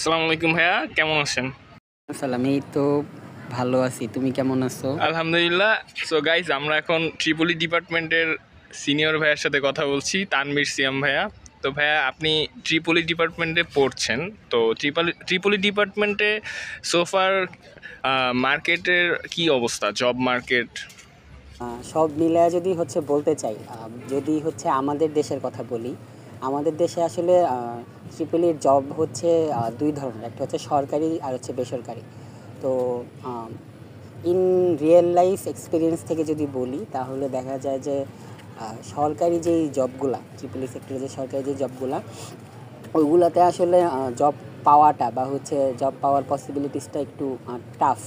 আসসালামু আলাইকুম ভাইয়া, কেমন আছেন? আসসালাম, এই তো ভালো আছি। তুমি কেমন আছো? আলহামদুলিল্লাহ। সো গাইজ, আমরা এখন ট্রিপলি ডিপার্টমেন্টের সিনিয়র ভাইয়ার সাথে কথা বলছি, তানভীর সিয়াম ভাইয়া। তো ভাইয়া, আপনি ট্রিপলি ডিপার্টমেন্টে পড়ছেন। তো ট্রিপলি ডিপার্টমেন্টে সোফার মার্কেটের কি অবস্থা, জব মার্কেট? সব মিলায় যদি বলতে চাই, যদি আমাদের দেশের কথা বলি, আমাদের দেশে আসলে ট্রিপলির জব দুই ধরনের, একটা সরকারি আর বেসরকারি। তো ইন রিয়েল লাইফ এক্সপিরিয়েন্স থেকে যদি বলি, তাহলে দেখা যায় যে সরকারি যেই জবগুলা, ট্রিপলি সেক্টরে যে সরকারি যে জবগুলা, ওইগুলোতে আসলে জব পাওয়াটা বা জব পাওয়ার পসিবিলিটিসটা একটু টাফ,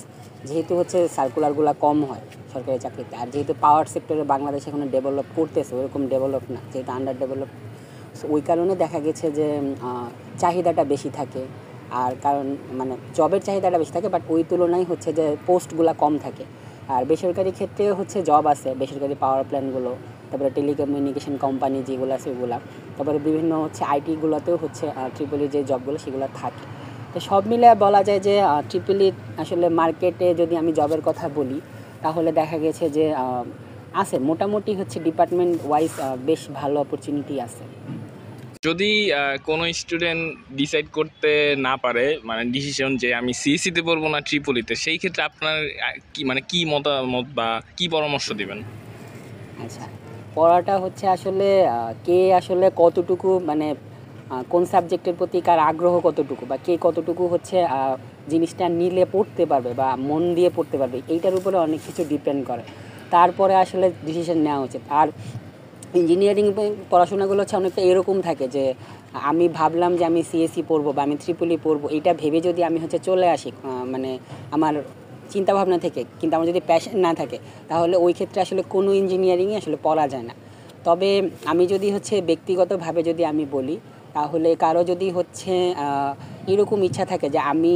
যেহেতু সার্কুলারগুলো কম হয় সরকারি চাকরিতে। আর যেহেতু পাওয়ার সেক্টরে বাংলাদেশ এখন ডেভেলপ করতেছে, ওরকম ডেভেলপ না, যেহেতু আন্ডার ডেভেলপ। সো ওই কারণে দেখা গেছে যে চাহিদাটা বেশি থাকে। আর কারণ মানে জবের চাহিদাটা বেশি থাকে, বাট ওই তুলনায় যে পোস্টগুলো কম থাকে। আর বেসরকারি ক্ষেত্রে জব আছে, বেসরকারি পাওয়ার প্ল্যান্টগুলো, তারপরে টেলিকমিউনিকেশন কোম্পানি যেগুলো আছে ওগুলো, তারপরে বিভিন্ন আইটিগুলোতেও ট্রিপলির যে জবগুলো সেগুলো থাকে। তো সব মিলে বলা যায় যে ট্রিপলির আসলে মার্কেটে যদি আমি জবের কথা বলি, তাহলে দেখা গেছে যে আছে মোটামুটি ডিপার্টমেন্ট ওয়াইজ বেশ ভালো অপরচুনিটি আছে। যদি কোনো স্টুডেন্ট ডিসাইড করতে না পারে, মানে ডিসিশন যে আমি সিএসসিতে পড়বো না ট্রিপলিতে, সেই ক্ষেত্রে আপনার কি মতামত বা কি পরামর্শ দিবেন? আচ্ছা, পড়াটা আসলে কে আসলে কতটুকু মানে কোন সাবজেক্টের প্রতি কার আগ্রহ কতটুকু, বা কে কতটুকু জিনিসটা নিলে পড়তে পারবে বা মন দিয়ে পড়তে পারবে, এইটার উপরে অনেক কিছু ডিপেন্ড করে। তারপরে আসলে ডিসিশন নেওয়া উচিত। আর ইঞ্জিনিয়ারিং পড়াশোনাগুলো অনেকটা এরকম থাকে যে আমি ভাবলাম যে আমি সিএসসি পড়বো বা আমি ট্রিপলি পড়বো, এইটা ভেবে যদি আমি চলে আসি মানে আমার চিন্তাভাবনা থেকে, কিন্তু আমার যদি প্যাশন না থাকে, তাহলে ওই ক্ষেত্রে আসলে কোনো ইঞ্জিনিয়ারিংই আসলে পড়া যায় না। তবে আমি যদি ব্যক্তিগতভাবে যদি আমি বলি, তাহলে কারো যদি এরকম ইচ্ছা থাকে যে আমি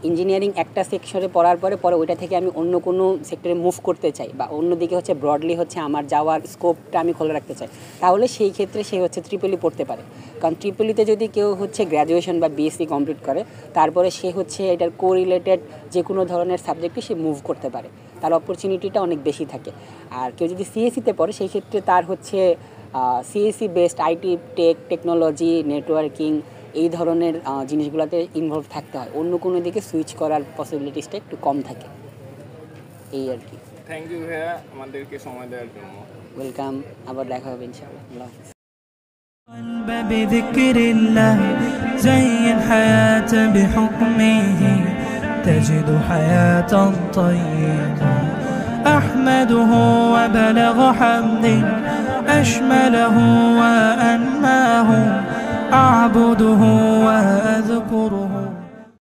ইঞ্জিনিয়ারিং একটা সেকশনে পড়ার পরে ওইটা থেকে আমি অন্য কোনো সেক্টরে মুভ করতে চাই, বা অন্যদিকে ব্রডলি আমার যাওয়ার স্কোপটা আমি খোলা রাখতে চাই, তাহলে সেই ক্ষেত্রে সে ট্রিপলি পড়তে পারে। কারণ ট্রিপলিতে যদি কেউ গ্র্যাজুয়েশন বা বিএসসি কমপ্লিট করে, তারপরে সে এটার কোরিলেটেড যে কোনো ধরনের সাবজেক্টে সে মুভ করতে পারে, তার অপরচুনিটিটা অনেক বেশি থাকে। আর কেউ যদি সিএসসিতে পড়ে, সেই ক্ষেত্রে তার CSC based IT, technology, networking, এই ধরনের জিনিসগুলোতে ইনভলভ থাকতে হয়, অন্য কোনো দিকে সুইচ করার পসিবিলিটিসটা একটু কম থাকে, এই আর কি। থ্যাংক ইউ ভাইয়া, আমাদেরকে সময় দেওয়ার জন্য। ওয়েলকাম, আবার দেখা হবে ইনশাআল্লাহ। আল্লাহ হাফেজ। قلب بذكر الله زين حياة بحكمه تجد حياة طيبة أحمده وبلغ حمد أشمله وأنماه أعبده وأذكره